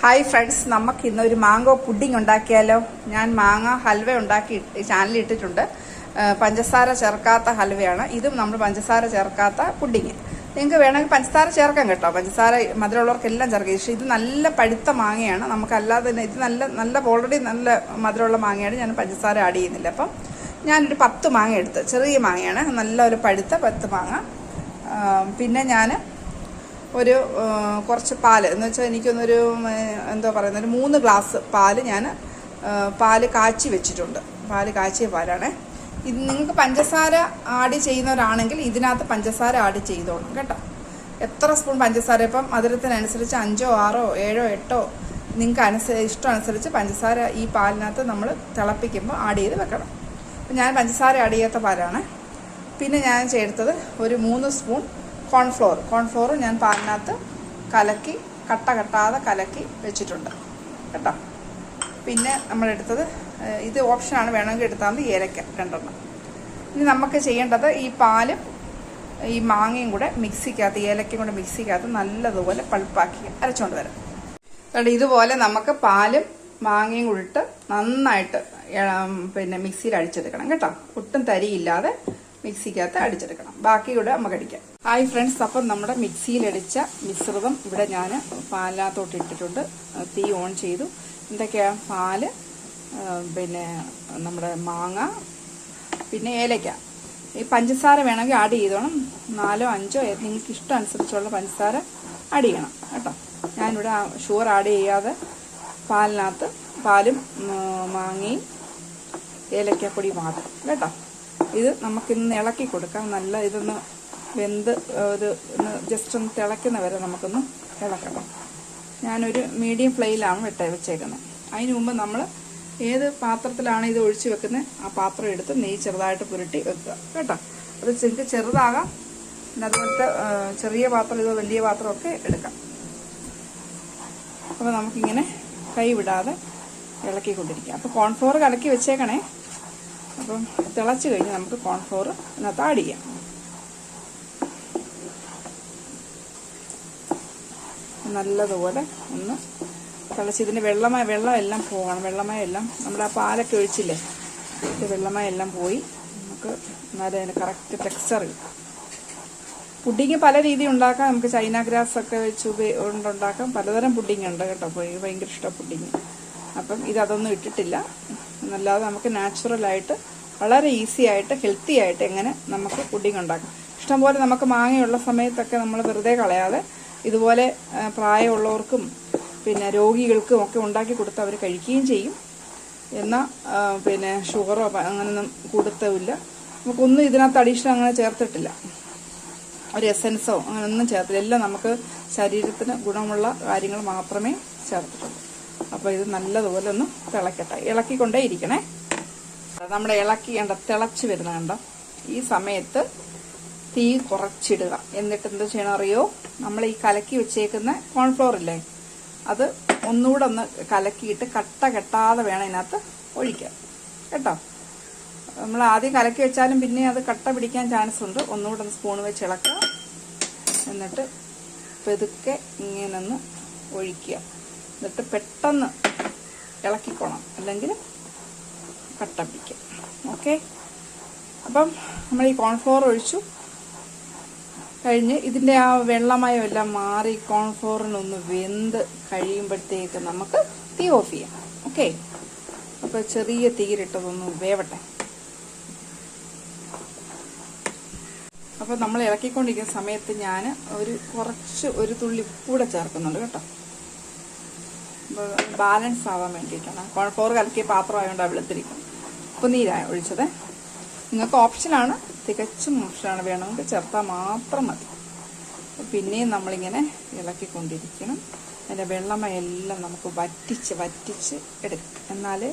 Hi friends, നമുക്ക് ഇന്ന് ഒരു മാംഗോ പുഡിംഗ് ഉണ്ടാക്കിയാലോ? ഞാൻ മാങ്ങ ഹൽവ ഉണ്ടാക്കി ചാനലിൽ ഇട്ടിട്ടുണ്ട്. പഞ്ചസാര ചേർക്കാത്ത ഹൽവയാണ്. ഇതും നമ്മൾ പഞ്ചസാര ചേർക്കാത്ത പുഡിംഗ്. നിങ്ങൾക്ക് വേണമെങ്കിൽ പഞ്ചസാര ചേർക്കാം കേട്ടോ. പഞ്ചസാര മധുരമുള്ളവർക്കെല്ലാം ചേർക്കാം. പക്ഷേ ഇത് നല്ല പഴുത്ത മാങ്ങയാണ്. നമുക്കല്ലാതെ തന്നെ ഇത് നല്ല ഓൾറെഡി നല്ല മധുരമുള്ള മാങ്ങയാണ്. ഞാൻ പഞ്ചസാര ആഡ് ചെയ്യുന്നില്ല. അപ്പം ഞാനൊരു 10 മാങ്ങ എടുത്ത്, ചെറിയ മാങ്ങയാണ്, നല്ല ഒരു പഴുത്ത 10 മാങ്ങ. പിന്നെ ഞാൻ ഒരു കുറച്ച് പാല് എന്ന് വെച്ചാൽ എനിക്കൊന്നൊരു എന്താ പറയുന്നത്, ഒരു 3 ഗ്ലാസ് പാല് ഞാൻ പാല് കാച്ചി വെച്ചിട്ടുണ്ട്. പാല് കാച്ചിയ പാലാണ് ഇത്. നിങ്ങൾക്ക് പഞ്ചസാര ആഡ് ചെയ്യുന്നവരാണെങ്കിൽ ഇതിനകത്ത് പഞ്ചസാര ആഡ് ചെയ്തോണം കേട്ടോ. എത്ര സ്പൂൺ പഞ്ചസാര, ഇപ്പം മധുരത്തിനനുസരിച്ച് 5, 6, 7, 8 നിങ്ങൾക്ക് ഇഷ്ടം അനുസരിച്ച് പഞ്ചസാര ഈ പാലിനകത്ത് നമ്മൾ തിളപ്പിക്കുമ്പോൾ ആഡ് ചെയ്ത് വെക്കണം. അപ്പം ഞാൻ പഞ്ചസാര ആഡ് ചെയ്യാത്ത പാലാണ്. പിന്നെ ഞാൻ ചേർത്തത് ഒരു 3 സ്പൂൺ കോൺഫ്ലോർ ഞാൻ പാലിനകത്ത് കലക്കി കട്ടാതെ കലക്കി വെച്ചിട്ടുണ്ട് കേട്ടോ. പിന്നെ നമ്മളെടുത്തത് ഇത് ഓപ്ഷനാണ്, വേണമെങ്കിൽ എടുത്താൽ മതി, ഏലക്ക 2. ഇനി നമുക്ക് ചെയ്യേണ്ടത് ഈ പാലും ഈ മാങ്ങയും കൂടെ മിക്സിക്കകത്ത്, ഏലക്കയും കൂടെ മിക്സിക്കകത്ത് നല്ലതുപോലെ പൾപ്പാക്കി അരച്ചുകൊണ്ട് വരാം. അതുകൊണ്ട് ഇതുപോലെ നമുക്ക് പാലും മാങ്ങയും കൂടി ഇട്ട് നന്നായിട്ട് പിന്നെ മിക്സിയിൽ അടിച്ചെടുക്കണം കേട്ടോ. ഒട്ടും തരിയില്ലാതെ മിക്സിക്കകത്ത് അടിച്ചെടുക്കണം. ബാക്കി കൂടെ നമുക്ക് അടിക്കാം. ഹായ് ഫ്രണ്ട്സ്, അപ്പം നമ്മുടെ മിക്സിയിലടിച്ച മിശ്രിതം ഇവിടെ ഞാൻ പാലിനകത്തോട്ട് ഇട്ടിട്ടുണ്ട്. തീ ഓൺ ചെയ്തു. എന്തൊക്കെയാണ്? പാല്, പിന്നെ നമ്മുടെ മാങ്ങ, പിന്നെ ഏലക്ക. ഈ പഞ്ചസാര വേണമെങ്കിൽ ആഡ് ചെയ്തോണം. 4, 5 നിങ്ങൾക്ക് ഇഷ്ടം അനുസരിച്ചുള്ള പഞ്ചസാര ആഡ് ചെയ്യണം കേട്ടോ. ഞാനിവിടെ ഷുഗർ ആഡ് ചെയ്യാതെ പാലിനകത്ത് പാലും മാങ്ങയും ഏലക്കപ്പൊടി മാത്രം കേട്ടോ. ഇത് നമുക്കിന്ന് ഇളക്കി കൊടുക്കാം. നല്ല ഇതൊന്ന് വെന്ത് ജസ്റ്റ് ഒന്ന് തിളയ്ക്കുന്ന വരെ നമുക്കൊന്ന് ഇളക്കണം. ഞാനൊരു മീഡിയം ഫ്ലെയിലാണ് വെച്ചേക്കുന്നത്. അതിന് മുമ്പ് നമ്മൾ ഏത് പാത്രത്തിലാണ് ഇത് ഒഴിച്ചു വെക്കുന്നത് ആ പാത്രം എടുത്ത് നെയ്യ് ചെറുതായിട്ട് പുരട്ടി വെക്കുക കേട്ടോ. അത് നിങ്ങൾക്ക് ചെറുതാകാം, പിന്നെ അതുപോലത്തെ ചെറിയ പാത്രം ഇതോ വലിയ പാത്രമൊക്കെ എടുക്കാം. അപ്പോൾ നമുക്കിങ്ങനെ കൈ വിടാതെ ഇളക്കിക്കൊണ്ടിരിക്കാം. അപ്പോൾ കോൺഫ്ലോർ കലക്കി വെച്ചേക്കണേ. അപ്പം തിളച്ച് കഴിഞ്ഞ് നമുക്ക് കോൺഫ്ലോർ ഇതിനകത്ത് ആഡ് ചെയ്യാം. നല്ലതുപോലെ ഒന്ന് തിളച്ച് ഇതിൻ്റെ വെള്ളം എല്ലാം പോകണം. വെള്ളമയം എല്ലാം നമ്മുടെ ആ പാലൊക്കെ ഒഴിച്ചില്ലേ, ഇത് വെള്ളമയം എല്ലാം പോയി നമുക്ക് എന്നാലും അതിന് കറക്റ്റ് ടെക്സ്ചർ കിട്ടും. പുഡിങ് പല രീതി ഉണ്ടാക്കാം. നമുക്ക് ചൈന ഗ്രാസ് ഒക്കെ വെച്ച് ഉണ്ടാക്കാം. പലതരം പുഡിങ് ഉണ്ട് കേട്ടോ. ഭയങ്കര ഇഷ്ടം പുഡിങ്. അപ്പം ഇതൊന്നും ഇട്ടിട്ടില്ല. എന്നല്ലാതെ നമുക്ക് നാച്ചുറലായിട്ട് വളരെ ഈസി ആയിട്ട് ഹെൽത്തി ആയിട്ട് എങ്ങനെ നമുക്ക് പുഡിങ് ഉണ്ടാക്കാം. ഇഷ്ടംപോലെ നമുക്ക് മാങ്ങയുള്ള സമയത്തൊക്കെ നമ്മൾ വെറുതെ കളയാതെ ഇതുപോലെ പ്രായമുള്ളവർക്കും പിന്നെ രോഗികൾക്കും ഒക്കെ ഉണ്ടാക്കി കൊടുത്ത് അവർ കഴിക്കുകയും ചെയ്യും. എന്നാൽ പിന്നെ ഷുഗറോ അങ്ങനെയൊന്നും കൊടുത്തില്ല. നമുക്കൊന്നും ഇതിനകത്ത് അഡീഷണൽ അങ്ങനെ ചേർത്തിട്ടില്ല. ഒരു എസൻസോ അങ്ങനെയൊന്നും ചേർത്തില്ല. എല്ലാം നമുക്ക് ശരീരത്തിന് ഗുണമുള്ള കാര്യങ്ങൾ മാത്രമേ ചേർത്തിട്ടുള്ളൂ. അപ്പോൾ ഇത് നല്ലതുപോലെ ഒന്ന് തിളക്കട്ടെ. ഇളക്കിക്കൊണ്ടേ ഇരിക്കണേ. നമ്മുടെ തിളച്ച് വരുന്ന കണ്ടോ. ഈ സമയത്ത് തീ കുറച്ചിടുക. എന്നിട്ട് എന്ത് ചെയ്യണം അറിയോ? നമ്മൾ ഈ കലക്കി വെച്ചേക്കുന്ന കോൺഫ്ലോർ ഇല്ലേ, അത് ഒന്നുകൂടെ ഒന്ന് കലക്കിയിട്ട് കെട്ടാതെ വേണം ഇതിനകത്ത് ഒഴിക്കാൻ കേട്ടോ. നമ്മൾ ആദ്യം കലക്കി വെച്ചാലും പിന്നെ അത് കട്ട പിടിക്കാൻ ചാൻസ് ഉണ്ട്. ഒന്നുകൂടെ ഒന്ന് സ്പൂൺ വെച്ച് ഇളക്കുക. എന്നിട്ട് പെതുക്കെ ഇങ്ങനൊന്ന് ഒഴിക്കുക. എന്നിട്ട് പെട്ടെന്ന് ഇളക്കിക്കോണം, അല്ലെങ്കിൽ കട്ട പിടിക്കും. ഓക്കെ. അപ്പം നമ്മൾ ഈ കോൺഫ്ലോർ ഒഴിച്ചു കഴിഞ്ഞ് ഇതിൻ്റെ ആ വെള്ളമയം എല്ലാം മാറി കോൺഫ്ലോറിനൊന്ന് വെന്ത് കഴിയുമ്പോഴത്തേക്ക് നമുക്ക് തീ ഓഫ് ചെയ്യാം. ഓക്കെ. അപ്പോൾ ചെറിയ തീയിലിട്ടതൊന്ന് വേവട്ടെ. അപ്പോൾ നമ്മൾ ഇളക്കിക്കൊണ്ടിരിക്കുന്ന സമയത്ത് ഞാൻ ഒരു തുള്ളി കൂടെ ചേർക്കുന്നുണ്ട് കേട്ടോ. ബാലൻസ് ആവാൻ വേണ്ടിയിട്ടാണ്. കോൺഫ്ലോർ കലക്കിയ പാത്രമായതുകൊണ്ട് വെളുത്തിരിക്കും. ഉപ്പ് നീരാണ് ഒഴിച്ചത്. നിങ്ങൾക്ക് ഓപ്ഷനാണ്, തികച്ചും ഓപ്ഷനാണ്. വേണമെങ്കിൽ ചേർത്താൽ മാത്രം മതി. പിന്നെയും നമ്മളിങ്ങനെ ഇളക്കിക്കൊണ്ടിരിക്കണം. അതിൻ്റെ വെള്ളമയെല്ലാം നമുക്ക് വറ്റിച്ച് എടുക്കും. എന്നാലേ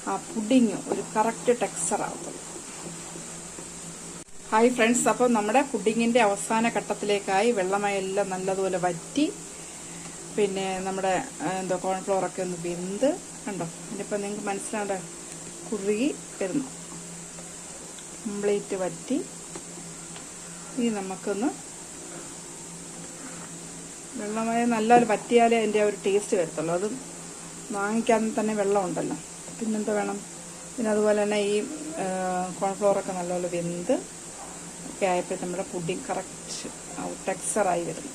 ആ പുഡിങ് ഒരു കറക്റ്റ് ടെക്സ്ചർ ആവത്തുള്ളൂ. ഹായ് ഫ്രണ്ട്സ്, അപ്പോൾ നമ്മുടെ പുഡിങ്ങിൻ്റെ അവസാന ഘട്ടത്തിലേക്കായി. വെള്ളമയെല്ലാം നല്ലതുപോലെ വറ്റി, പിന്നെ നമ്മുടെ കോൺഫ്ലോറൊക്കെ ഒന്ന് വെന്ത് കണ്ടോ. ഇതിപ്പോൾ നിങ്ങൾക്ക് മനസ്സിലാണ്ട കുറുകി വരുന്നു. കംപ്ലീറ്റ് വറ്റി. ഇനി നമുക്കൊന്ന് വെള്ളമായ നല്ലൊരു പറ്റിയാലേ അതിൻ്റെ ഒരു ടേസ്റ്റ് വരത്തുള്ളൂ. അത് വാങ്ങിക്കാൻ തന്നെ വെള്ളം ഉണ്ടല്ലോ, പിന്നെന്താ വേണം. പിന്നെ അതുപോലെ തന്നെ ഈ കോൺഫ്ലോറൊക്കെ നല്ലപോലെ വെന്ത് ഒക്കെ ആയപ്പോൾ നമ്മുടെ പുഡിങ് കറക്റ്റ് ടെക്സ്ചറായി വരുന്നു.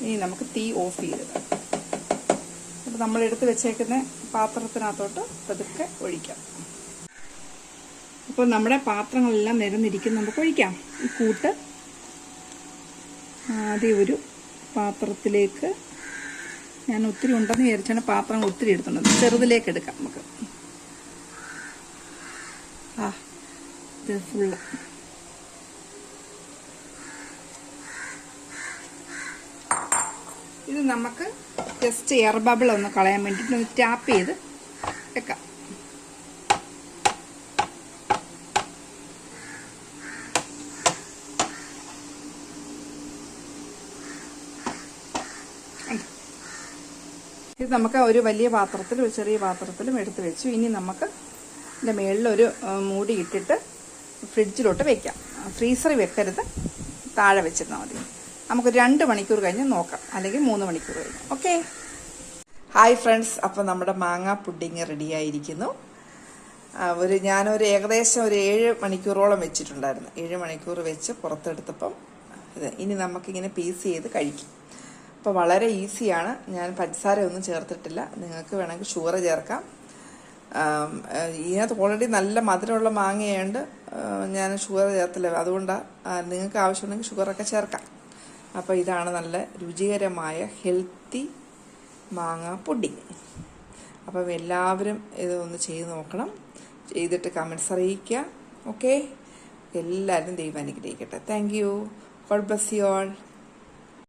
ഇനി നമുക്ക് തീ ഓഫ് ചെയ്തിടാം. അപ്പോൾ നമ്മളെടുത്ത് വെച്ചേക്കുന്ന പാത്രത്തിനകത്തോട്ട് പതുക്കെ ഒഴിക്കാം. അപ്പോൾ നമ്മുടെ പാത്രങ്ങളെല്ലാം നിരന്നിരിക്കും, നമുക്ക് ഒഴിക്കാം. ഈ കൂട്ട് ആദ്യം ഒരു പാത്രത്തിലേക്ക്, ഞാൻ ഒത്തിരി ഉണ്ടെന്ന് വിചാരിച്ചാണ് പാത്രങ്ങൾ ഒത്തിരി എടുത്തുള്ളത്, ചെറുതിലേക്ക് എടുക്കാം നമുക്ക്. ഇത് ഫുള്ള് ഇത് നമുക്ക് ജസ്റ്റ് എയർ ബബിൾ ഒന്ന് കളയാൻ വേണ്ടിയിട്ട് ഒന്ന് ടാപ്പ് ചെയ്ത് വെക്കാം. ഇത് നമുക്ക് ഒരു വലിയ പാത്രത്തിലും ഒരു ചെറിയ പാത്രത്തിലും എടുത്ത് വെച്ചു. ഇനി നമുക്ക് ഇതിൻ്റെ മുകളിലൊരു മൂടി ഇട്ടിട്ട് ഫ്രിഡ്ജിലോട്ട് വെക്കാം. ഫ്രീസറിൽ വെക്കരുത്, താഴെ വെച്ചിരുന്നാൽ മതി. നമുക്ക് 2 മണിക്കൂർ കഴിഞ്ഞ് നോക്കാം, അല്ലെങ്കിൽ 3 മണിക്കൂർ കഴിഞ്ഞ്. ഓക്കെ. ഹായ് ഫ്രണ്ട്സ്, അപ്പോൾ നമ്മുടെ മാങ്ങ പുഡിങ് റെഡിയായിരിക്കുന്നു. ഞാനൊരു ഏകദേശം ഒരു 7 മണിക്കൂറോളം വെച്ചിട്ടുണ്ടായിരുന്നു. 7 മണിക്കൂർ വെച്ച് പുറത്തെടുത്തപ്പം ഇനി നമുക്കിങ്ങനെ പീസ് ചെയ്ത് കഴിക്കും. അപ്പോൾ വളരെ ഈസിയാണ്. ഞാൻ പഞ്ചസാര ഒന്നും ചേർത്തിട്ടില്ല. നിങ്ങൾക്ക് വേണമെങ്കിൽ ഷുഗർ ചേർക്കാം. ഇതിനകത്ത് ഓൾറെഡി നല്ല മധുരമുള്ള മാങ്ങയുണ്ട്, ഞാൻ ഷുഗർ ചേർത്തില്ല. അതുകൊണ്ടാണ് നിങ്ങൾക്ക് ആവശ്യമുണ്ടെങ്കിൽ ഷുഗറൊക്കെ ചേർക്കാം. അപ്പോൾ ഇതാണ് നല്ല രുചികരമായ ഹെൽത്തി മാങ്ങ പുഡിങ്. അപ്പം എല്ലാവരും ഇതൊന്ന് ചെയ്ത് നോക്കണം. ചെയ്തിട്ട് കമൻറ്റ്സ് അറിയിക്കുക. ഓക്കെ. എല്ലാവരും ദൈവം അനുഗ്രഹിക്കട്ടെ. Thank you. God bless you all.